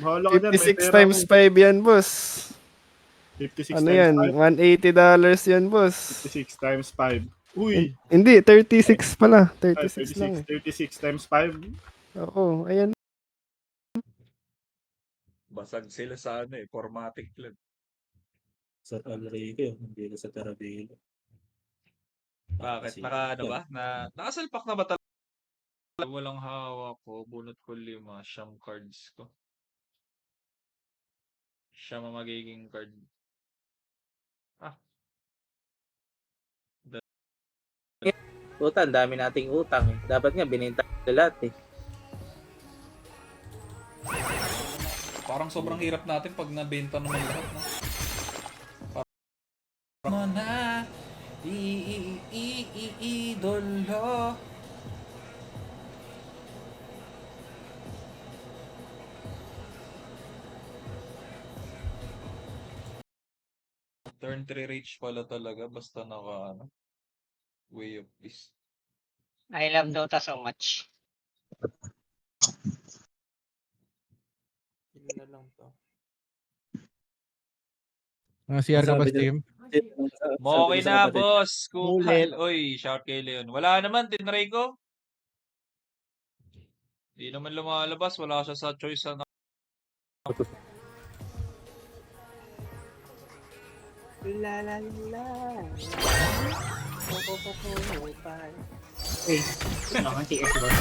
Bahala ka dyan, may 56 pera times ako. 5 yan, boss. 56 Ano times yan? 5. $180 yan, boss. 56 times 5. Uy! Hindi, 36 pala. Ay, 36 lang 36. eh. 36 times 5. Oo, ayan. Basag sila sa ano eh, formatic lang. Sa Enrique, hindi na sa Tarabilo. Bakit? Ano ba? Nakasalpak na ba talaga? Walang hawak ko. Bunot ko 5. Siyam cards ko. Siyam ang magiging card. Puta, ang dami nating utang eh. Dapat nga binenta na lahat eh. Parang sobrang hirap natin pag nabenta naman lahat, no? Parang na idolo. Turn 3 reach pala talaga basta naka ano, Way of Peace. I love Dota so much. Yun na lang to. CR ka ba, Sabi Steam? Okay na, boss. Ulit. Kupal. Oy, shout kay Leon. Wala naman, tinry ko. Di naman lumalabas. Wala siya sa choice. La la la. Uy, naman si Edward.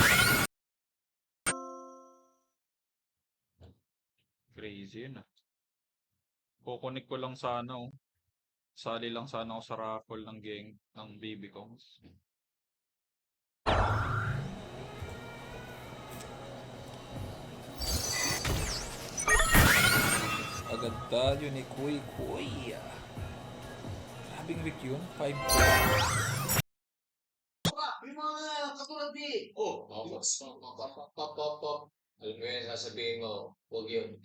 Crazy yun ah. Kukunik ko lang sana oh. Sali lang sana ako sa raffle ng gang ng BB Kongs. Agad tayo ni Kuy Kuy. Grabing week yun. 5 Yung mga katulad ni... Oh, pop. Alam mo yun, sasabihin mo, huwag yun.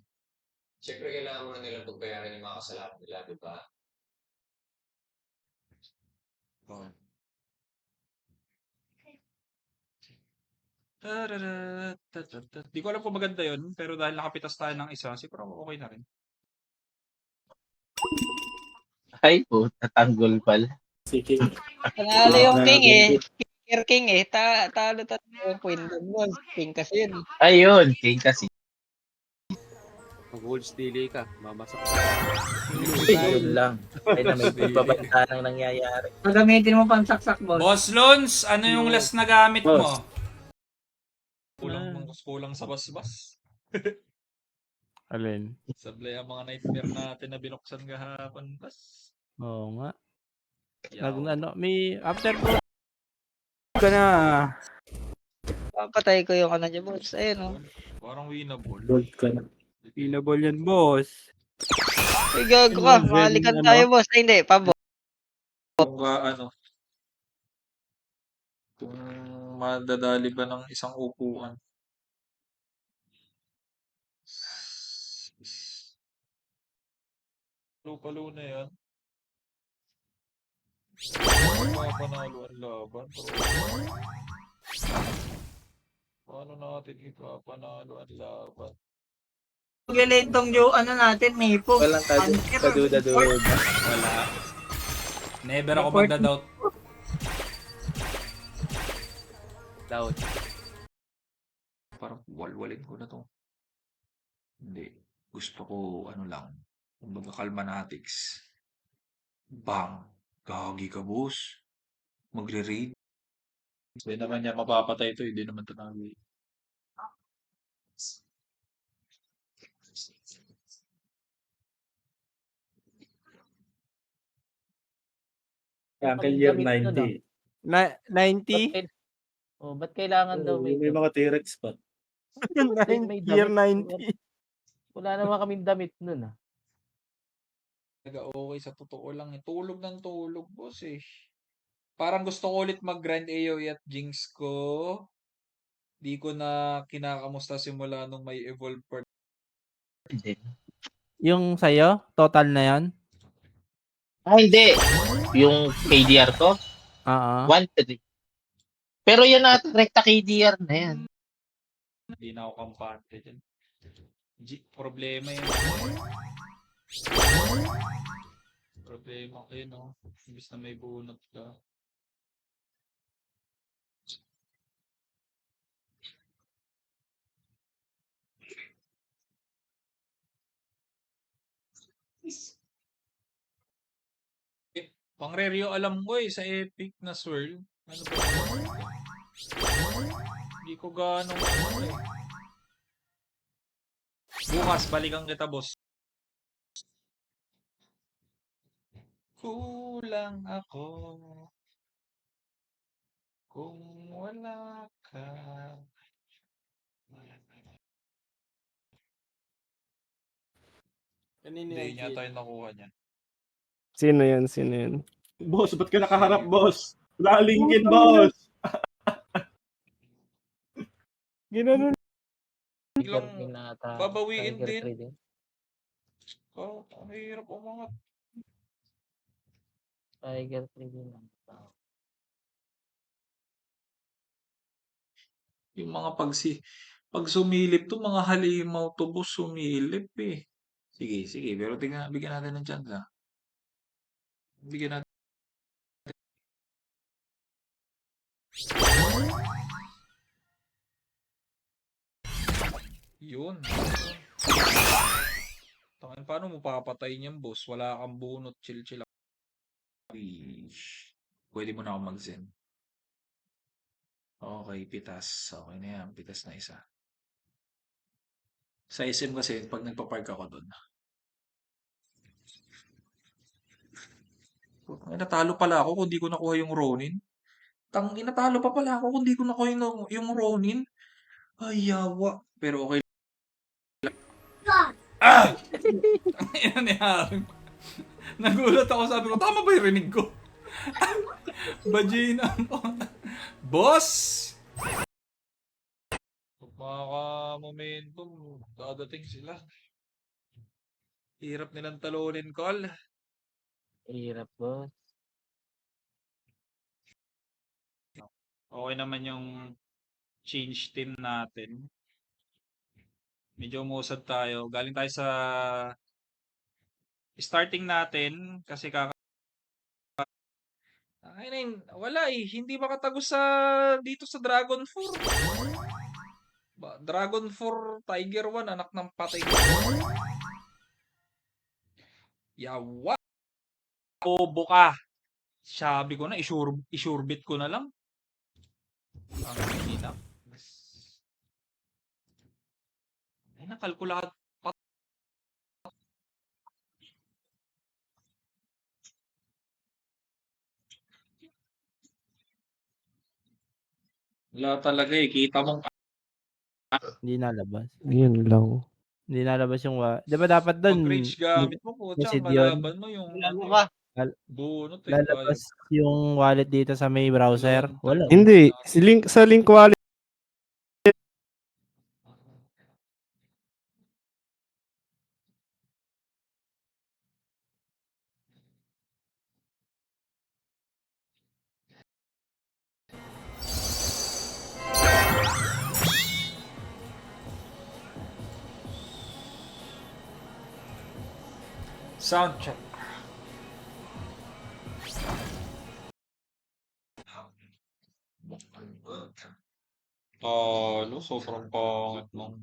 Siyempre, kailangan mo na nilang pagbayaran yung mga kasalanan nila, di ba? Oh. Di ko alam kung maganda yun, pero dahil nakapitas tayo ng isa, siguro okay na rin. Ay, puta, tanggol pala. Si King. Panalo yung king eh. Kicker king eh. Talo yung queen. King kasi yun. Ayun, King kasi. Mag-hold steely ka, mamasak. Yun lang. Ay na may pagbabanta nang nangyayari. Gagamitin mo pang saksak boss. Boss Lons, ano yung last na gamit mo? Kulang sa basbas. Alin? Sablay ang mga nightmare natin na binuksan kahapon. Oo nga. Yaw. May after po ka na. Papatay ko yung ano dyan boss. Ayun oh. Parang winnable. Gold ka na. Pinaball yan, boss. Ay gago ka. Mahalikan tayo boss. Ay hindi, pabo. Kung kung madadali ba ng isang upuan. Palo na yan. Panalo ang laban. Paano natin ipapanalo ang laban? Galit tong yung ano natin, Mapo. Walang kaduda-duda. Wala. Never ako magda-doubt. Doubt. Parang walwalin ko na to. Hindi. Gusto ko ano lang. Kumbaga kalmanatics. Bang! Gagi ka, boss. Magre-raid. Hindi naman niya mapapatay ito. Hindi naman ito nag- Kaya year 90. 90? Oh, ba't kailangan daw May mga T-Rex pa. Year 90. Wala naman kaming damit nun ah. Okay sa totoo lang. Tulog ng tulog, boss eh. Parang gusto ko ulit mag-grind AoE at Jinx ko. Di ko na kinakamusta simula nung may evolve part. Yung sa'yo, total na yan? Ah, hindi. Yung KDR ko, Oo. 1-3. Pero yan natin, rekta KDR na yan. Hindi na ako kampante dyan. Problema yun. Problema kayo, no? Imbis na may bunot ka. Pang Reryo alam ko sa Epic na swirl. Ano ba? Hindi ko ganong Bukas, balikan kita, boss. Kulang ako kung wala ka. Kanino Hindi yan, niya Jin? tayo nakuha niyan. Sino yan? Sino yan? Boss, ba't ka nakaharap, boss? Wala kang linkin, boss. Ginanon. Biglang babawiin din. Oh, ang hirap umangat. Tiger trading lang. Yung mga pag sumilip to, mga halimaw to, boss, sumilip eh. Sige, pero bigyan natin ng chance, ha? Bigyan natin. Yun. Tangin, paano mo papatay niyan, boss? Wala kang bunot, chill. Pwede mo na ako mag-zen. Okay, pitas. Okay na yan, pitas na isa. Sa SM kasi, pag nagpa-park ako doon, natalo pala ako kung di ko nakuha yung Ronin. Natalo pa pala ako kung di ko nakuha yung Ronin. Ay, yawa. Pero okay. Ah! Yan yan. Nagulat ako, sabi ko, tama ba yung rinig ko? Bajina mo. Boss! Momentum, dadating sila. Hirap nilang talunin, Col. Hirap, boss. Okay naman yung change team natin. Medyo umusad tayo. Galing tayo sa starting natin kasi wala eh. Hindi makatagos dito sa Dragon 4. Dragon 4 Tiger 1, anak ng patay. Yawa. Bobo ka. Sabi ko na, isurebit ko na lang. Ang hinap. Ay, nakalkulado. Wala talaga eh. Kita mong Hindi nalabas. Yun lang. Hindi nalabas yung di ba dapat doon pag-reach gamit mo, putya, message yun. malaban mo yung Ano ka? bunot eh. Lalabas yung wallet dito sa may browser. Wala. Hindi. Sa link wallet. Sound check. Sobrang pangit lang.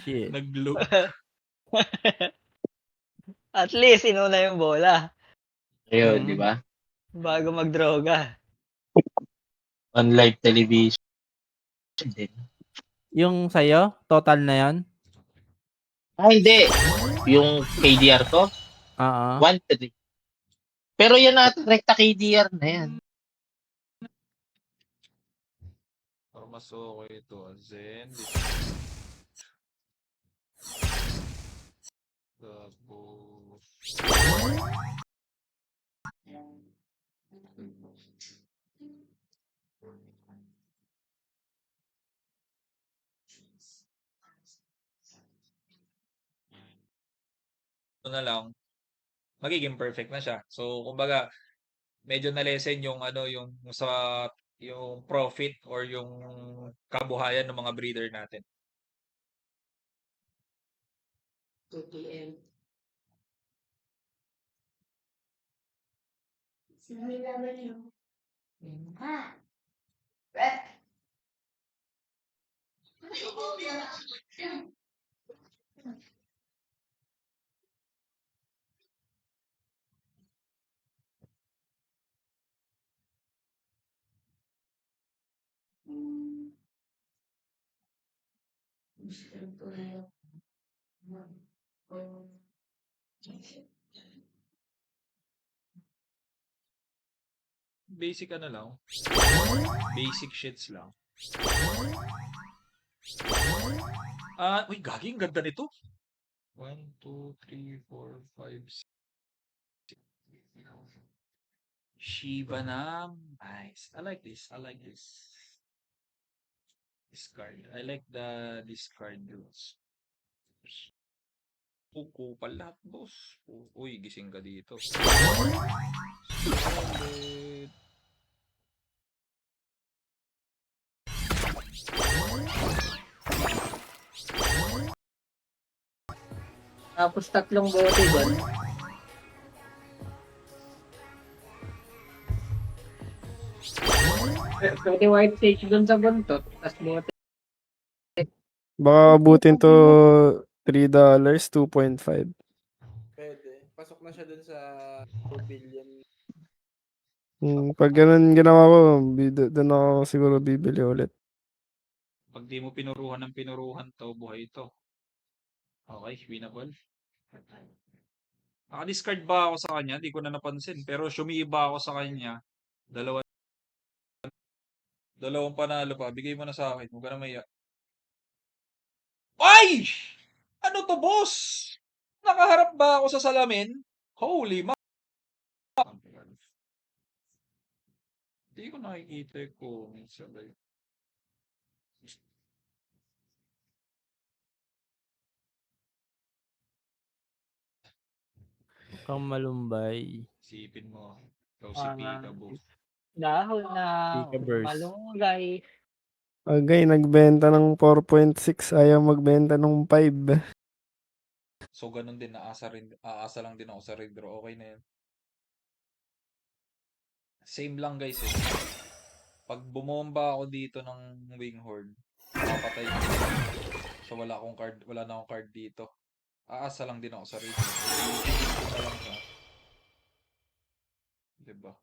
Shit. Nag-loop. At least, inuna yung bola. Ayun, di ba? Bago magdroga. On live television. Din. Yung sa'yo, total na yan? Hindi. Yung KDR ko, Oo. 1-3. Pero yan natin, rekta KDR na yan. Para mas okay ito. Zen. Tapos... na lang, magiging perfect na siya. So, kumbaga, medyo na-lessen yung yung sa yung profit or yung kabuhayan ng mga breeder natin. Basic ano lang. Basic shits lang. Uy, gagi, ang ganda nito. 1, 2, 3, 4, 5, 6. Shiba na. Nice. I like this. I like this. Discard. I like the discard rules. Kupal lahat, boss. Uy, gising ka dito. Solid. Tapos 3 bote doon. Pwede white sage doon sa buntot. Tapos bote. Baka abutin to $3, 2.5. Pwede. Pasok na siya dun sa 2 billion. Pag ganun ginawa ko, doon ako siguro bibili ulit. Pag di mo pinuruhan ng pinuruhan to, buhay ito. Okay, winnable. Naka-discard ba ako sa kanya? Di ko na napansin. Pero sumiiba ako sa kanya. Dalawang panalo pa. Bigay mo na sa akin. Huwag ka na maiyak. Ay! Ano to, boss? Nakaharap ba ako sa salamin? Holy ma... Hindi ko nakikita ko. Sabay. Kang malumbay. Isipin mo. Ikaw si Peekaboo. Dahon na. Pika burst. Malunggay. Agay, nagbenta ng 4.6, ayaw magbenta ng 5. So, ganun din. Aasa lang din ako sa redraw. Okay na yan. Same lang, guys. Eh. Pag bumomba ako dito ng Winghorn, mapatay ko. So, wala na akong card dito. Aasa lang din ako sa redraw. Ito lang siya. Diba?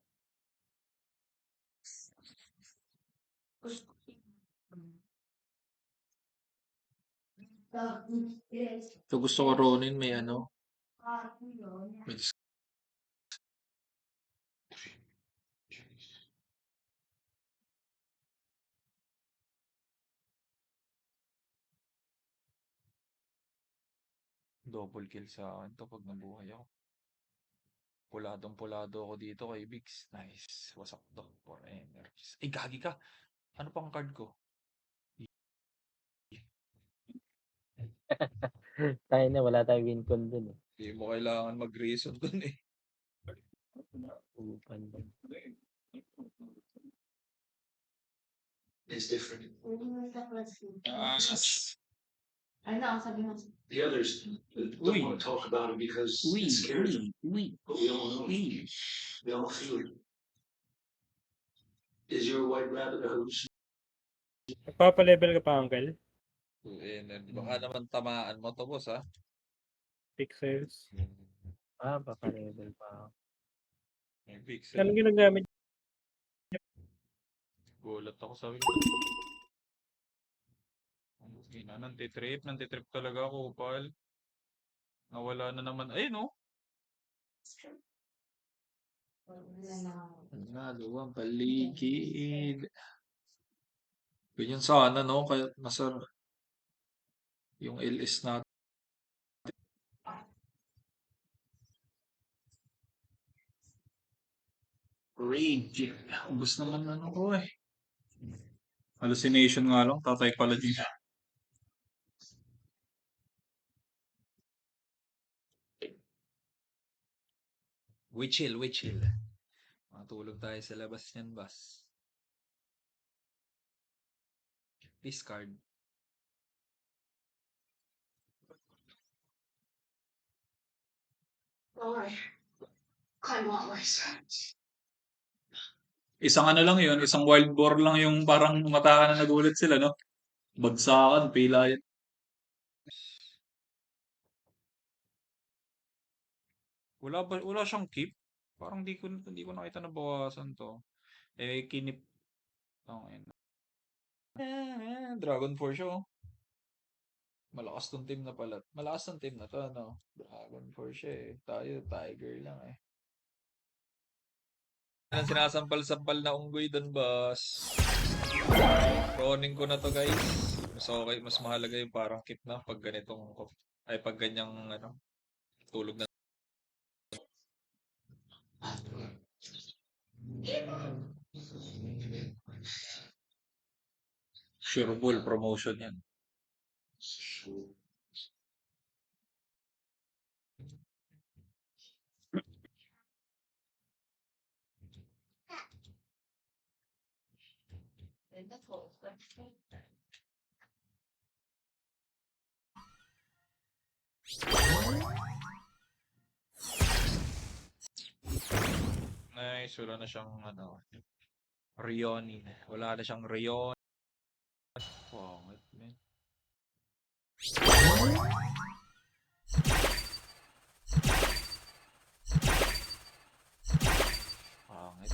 So, gusto ko Ronin may ano. May double kill sa akin to pag nabuhay ako. Puladong-pulado ako dito kay Bix. Nice. Wasak to for energies. Ay, gagi ka. Ano pang card ko? Tayo na, wala tayong win con dun eh. Hindi mo kailangan mag-reason dun eh. Upan dun. It's different. Ano, sabi mo? The others don't Uy. want to talk about it because it scares them. But we all know it. We all feel it. Is your white rabbit a host? Nagpapalevel ka pa, Uncle? Energy. Baka naman tamaan mo to, boss, ha? Pixels. Baka level pa. May pixel. Anong ginagamit? Gulat ako sa win. Nantitrip talaga ako, pal. Nawala na naman. Ayun, oh. Nagawa, paligid. Ganyan sana, no? Kaya nasa yung LS natin. Rage. Ubus naman ano ko eh. Hallucination nga lang. Tatay pala din. We chill. Matulog tayo sa labas niyan, boss. Discard. Isang ano lang yun, isang wild boar lang yung parang mata na nagulat sila, no? Bagsakan, pila yan. Wala siyang keep. Parang di ko nakita na bawasan to. Kinip. Okay. Dragon Force siya, oh. Malakas tong team na pala. Malakas tong team na to, ano? Dragon Force siya, eh. Tayo, Tiger lang, eh. Yan ang sinasampal-sampal na unggoy doon, boss. Ronin ko na to, guys. Mas mahalaga yung parang keep na pag ganitong, pag ganyang, ano, tulog na. Sure Bull promotion yan. Nice, wala na siyang ano, Rioni. Wala na siyang Rion. Pangit, man. Pangit.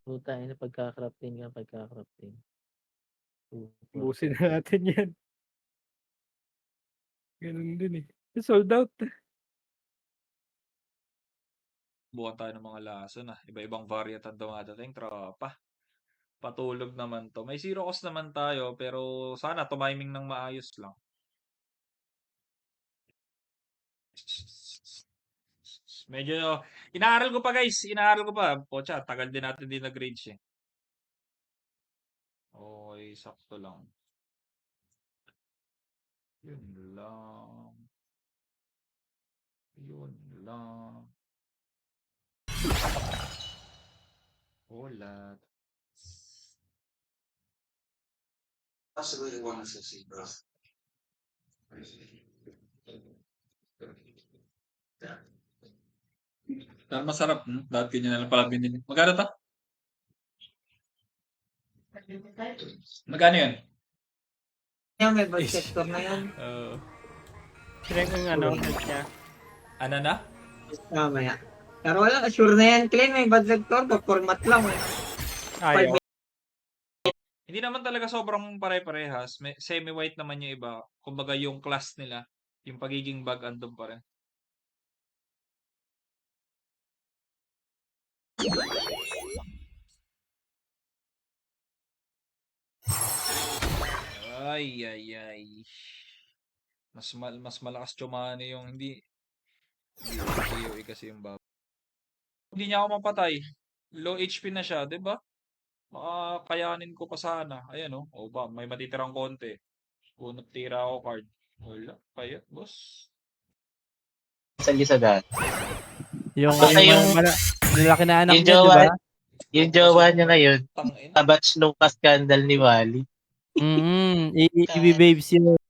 Puta, ina pagka-crafting. Ubusin na natin yan. Ganun din eh. Sold out. Buwan tayo ng mga lason, ah. Iba-ibang variant ang dumadating, tropa. Patulog naman to. May zero cost naman tayo, pero sana tumiming ng maayos lang. Medyo, inaaral ko pa, guys. Inaaral ko pa. Pocha, tagal din natin din nag-range, eh. Okay, sakto lang. Yun lang. Yun lang. Ulat. Pero masarap, Dahil ganyan na lang pala binili. Magkano to? Magkano yun? Yung may bug sector na yun. Sila yung ano, niya. Ano na? Mamaya. Pero wala, sure na yan, Clean. May bug sector, format lang. Ayaw. Hindi naman talaga sobrang pare-parehas. May semi-white naman yung iba. Kumbaga yung class nila, yung pagiging bug andun pa rin. Ay. Mas malakas Chomani yung hindi AOE kasi yung bab. Hindi niya ako mapatay. Low HP na siya, 'di ba? Makakayanin ko pa sana. Ayan, oh. O ba, may matitirang konti. Kunot tira ako card. Wala, kaya, boss. Sa dati. Yung, Baka yung malaki na anak yung niya, di jowa, ba? yung jowa niya ngayon, Tangin. kabatch nung ka-scandal ni Wally. Ibibabes yun.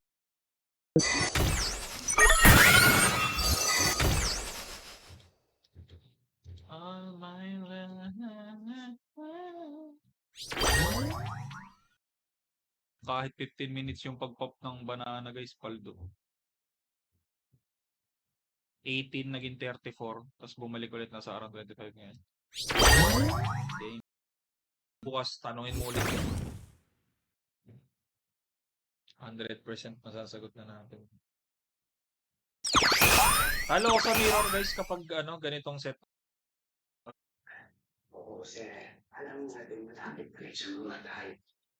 Kahit 15 minutes yung pag-pop ng banana, guys, paldo. 18 naging 34, tapos bumalik ulit na sa around 25 ngayon. Okay. Bukas, tanungin mo ulit yun. 100% masasagot na natin. Talo ko sa mirror, guys, kapag ganitong set. Oo, sir. Alam natin marami pa rin sa mga tayo.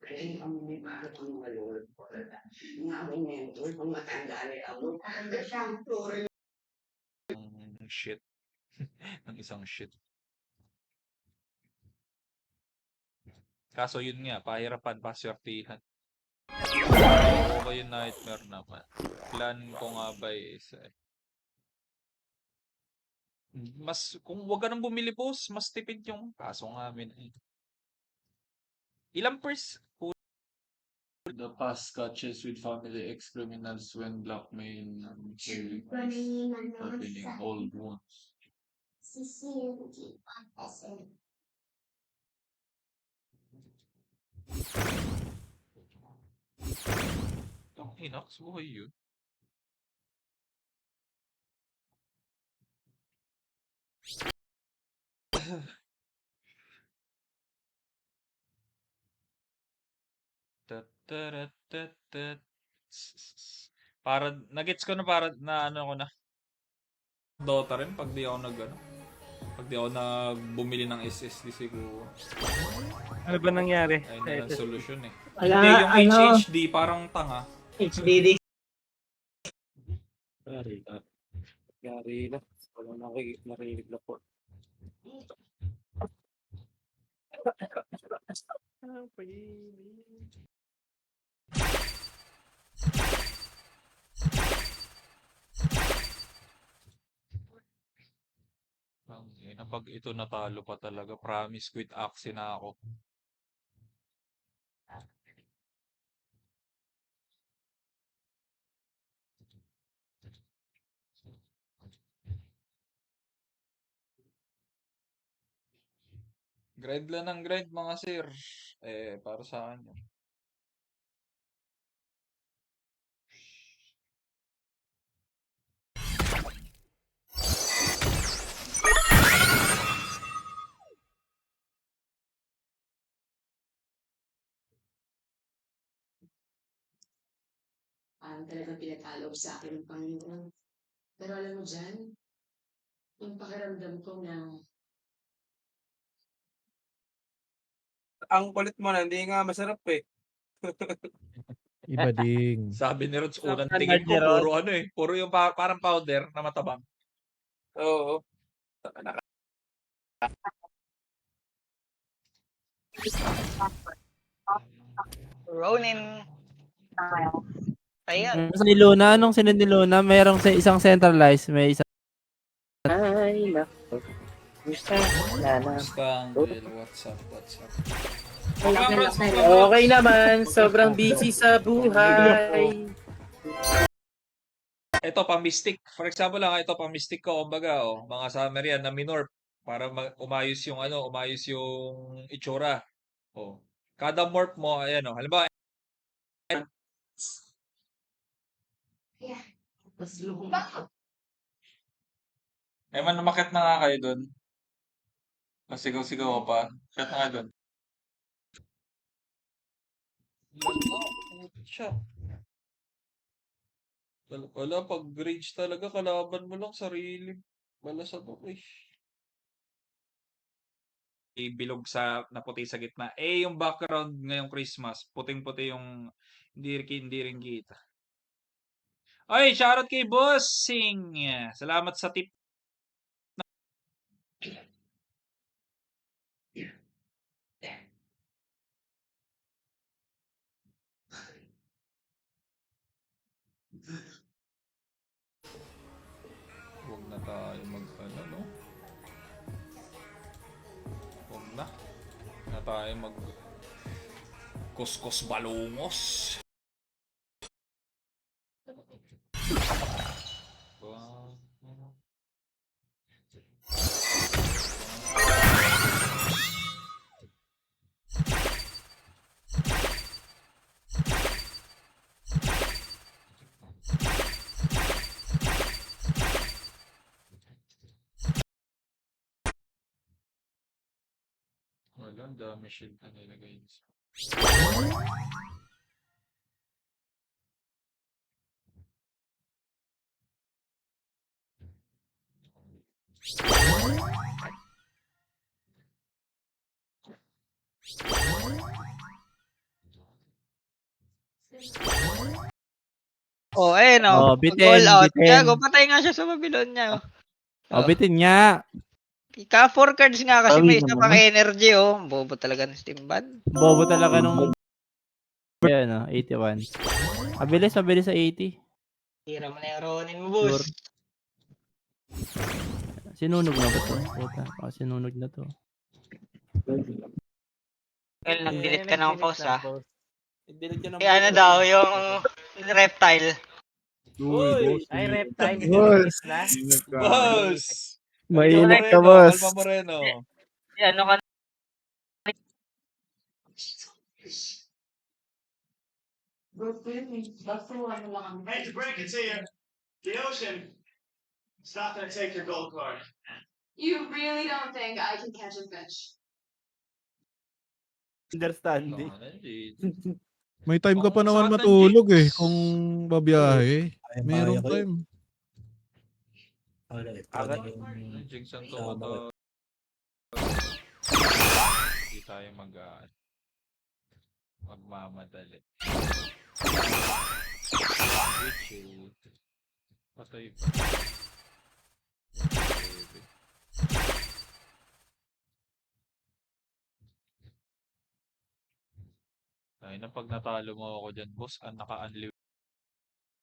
Kaya yung kami may para pang malulog po. Nga may mentor, pang matanda na ako. Hanggang siyang flore. Shit. Ng isang shit. Kaso yun nga, pahirapan, paswertihan. Okay yung nightmare naman. Plan ko nga ba is mas kung wag ka nang bumili boss, mas tipid yung kaso nga amin. Ilang the past catches with family ex-criminals when blackmail opening old wounds. Ang hinax buhay yun. Tatatatat. Para nagets ko na para na ano ko na. Dota rin pag di ako pag di ako bumili ng SSD siguro. Ano ba nangyari? Ayun na ang solusyon eh. Wala, Hindi yung ano, HHD parang tanga. HDD. Yari ka. Yari na. Wala narinig na po. Pag ito natalo pa talaga, promise quit Axie na ako. Grind lang ng grind mga sir. Para sa akin yun. Parang talagang pinatalo sa akin ng Panginoon. Pero alam mo dyan, yung pakiramdam ko na Ang kulit mo na, hindi nga masarap eh. Iba ding. Sabi ni Rods, unang Standard tingin ko, ni Rods. puro puro yung parang powder na matabang. Oo. Ronin. Ayun. Sa ni Luna, anong sinunod ni Luna? Mayroong sa isang centralized, may isang Ay, nako. Gusto na. Basta Angel, what's up? Okay naman, sobrang busy sa buhay. Ito, pang-mystic. For example lang, ito, pang-mystic ko, kumbaga, mga summer yan na minor para umayos yung itsura. Kada morph mo, ayan, halimbawa, mas lumang. man, umakit na nga kayo dun. Sigaw-sigaw ko pa. Akit na nga dun. Siya. Wala, pag rage talaga, kalaban mo lang sarili. Wala sa to, bilog na puti sa gitna. Yung background ngayong Christmas, puting-puti yung hindi rin kita. Ay, shoutout kay Bossing. Salamat sa tip. Huwag na tayo no? Huwag na. Na tayo kuskus balungos. Wala, ang dami shield na nilagay. Ayun Oh, All out. bitin. Gago, patay nga siya sa Babylon niya. Bitin nga. Ika 4 cards nga kasi Sabi may isa naman. pang energy. Bobo talaga ng Steam Bad. Bobo talaga nung Kaya ano, 81. Mabilis sa 80. Tira mo na yung Ronin mo, boss. Sinunog na ba to? Puta, sinunog na to. Well, nag-delete ka ng post, ah. I-delete yun ng Ano daw, yung reptile. Uy, Ay, reptile. Boss! Boss! Mainit ka, boss. Kalma Moreno. Ano ka Hey, the break, it's here. The ocean. It's not gonna take your gold card. You really don't think I can catch a fish? Understanding. May time ka pa Kung naman saan matulog Jigs? kung babiyahe. Kaya Meron ko yun. time. Wala eh. Agad? Yung Jigs ang Tama tumato. Hindi tayo magmamadali. Chill. Patay pa. Ay, na pag natalo mo ako dyan, boss, naka-unlive.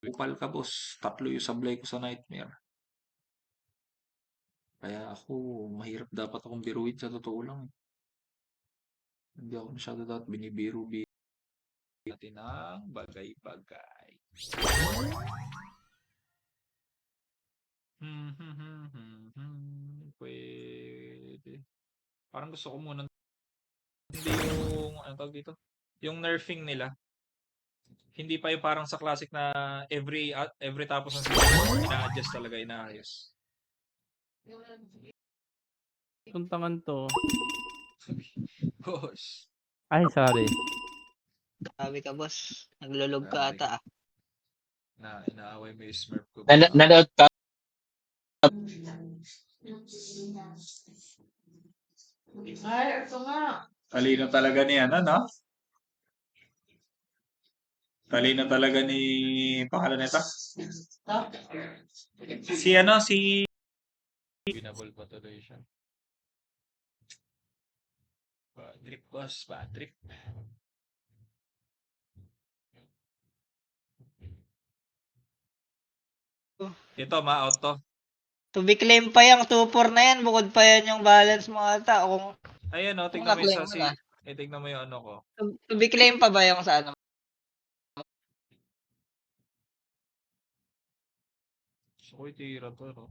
Upal ka, boss. 3 yung sablay ko sa Nightmare. Kaya ako, mahirap dapat akong biruin sa totoo lang. Hindi ako masyado dapat binibiru-biru natin ang bagay-bagay. Pwede. Parang gusto ko muna hindi yung, ano tawag dito? Yung nerfing nila. Hindi pa yung parang sa classic na every tapos ng season, ina-adjust talaga, inaayos. Tuntangan to. Boss. Ay, sorry. Sabi ka, boss. Naglulog ka ata, ah. Inaaway mo yung Smurf ko. Nanood ka? Ay, ito nga. Talino talaga ni ano, no? Talino talaga ni pangalan nito? Si ano, si Binabol pa tuloy siya. Bad trip, boss. Bad trip. Ito, ma-out to. To be claim pa yung 2-4 na yan. Bukod pa yan yung balance mo ata. Kung Ayan, no? Kung Tignan mo yung na-claim sa mo si... na. Tignan mo yung ano ko. to be claim pa ba yung sa ano? Gusto ko itira to, no?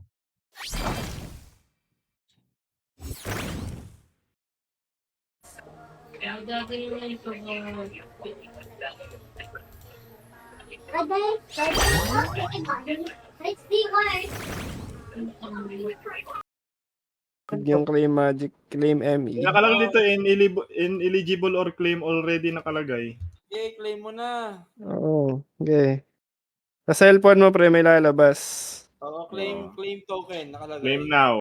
Yung claim magic, claim ME. Nakalagay dito, ineligible or claim already nakalagay. Okay, claim mo na. Oo, okay. Sa cellphone mo, pre, may lalabas. Oo, claim token. Nakalagay. Claim now.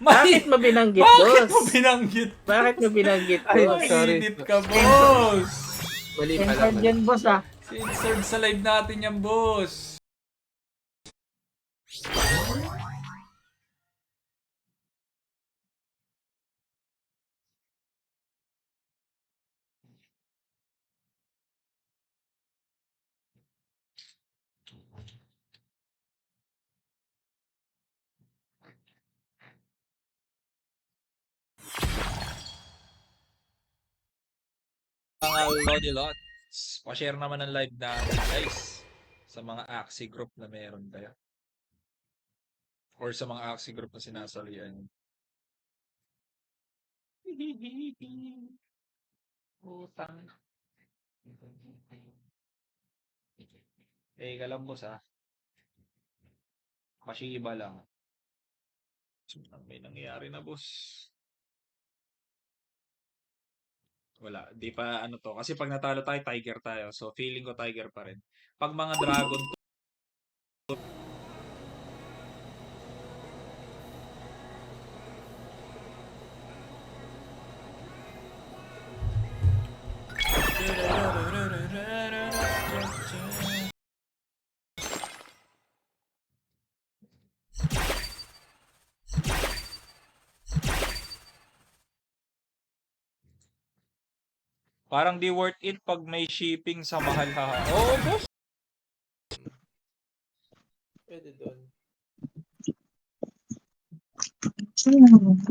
Bakit mo binanggit, Bakit boss? mo binanggit? Bakit mo binanggit, Ay, boss? sorry. Init ka, boss! Mali pala. Yan, boss, ah. Censored sa live natin yan, boss! Mga Lodi Lots, pa-share naman ng live natin, guys. Sa mga Axie group na meron kayo. Or sa mga Axie group na sinasalian. Utang. Kalambos ah. Mashiba lang. May nangyayari na, boss. Wala, di pa ano to. Kasi pag natalo tayo, Tiger tayo. So, feeling ko Tiger pa rin. Pag mga Dragon Parang di worth it pag may shipping sa mahal ha. Oo, boss. Pwede doon.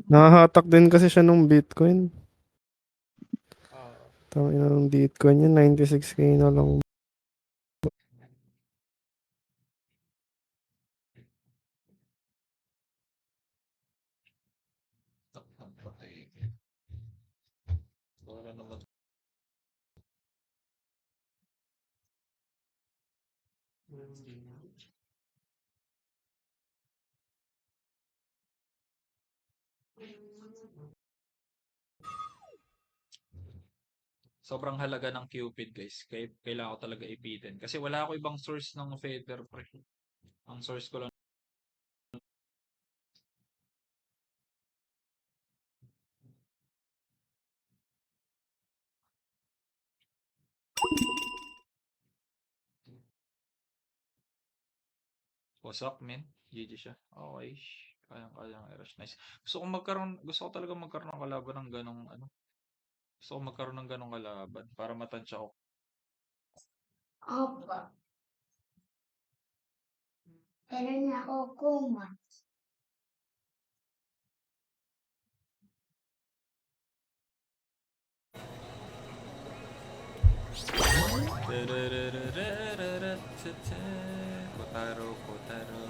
Nakahatak din kasi siya nung Bitcoin. Oo. Tangina ng Bitcoin yun, 96k na lang. Wala naman. Sobrang halaga ng Cupid, guys. Kaya kailangan ko talaga ipitin. Kasi wala ako ibang source ng feather pre. Ang source ko lang. What's up, man? GG siya. Okay. Kayang-kayang i-rush. Nice. Gusto ko talaga magkaroon ng kalaban ng ganong ano. Gusto ko magkaroon ng ganong kalaban para matansya ko. Opo. Pero na ako kuma. Kotaro, Kotaro.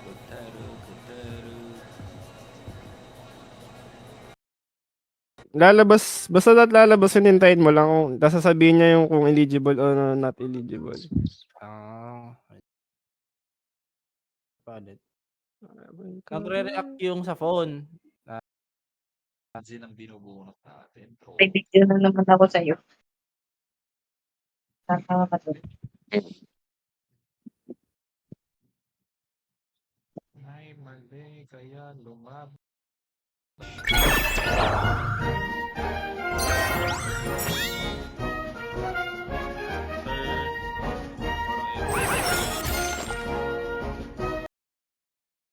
Kotaro, Kotaro. Lalabas, basta lalabas yun, hintayin mo lang kung, tapos sasabihin niya yung kung eligible o not eligible. Palit. Nagre-react yung sa phone. Pansin ang binubunot natin. May video na naman ako sa'yo. Tatawa ka doon. Ay, mali. Kaya lumab.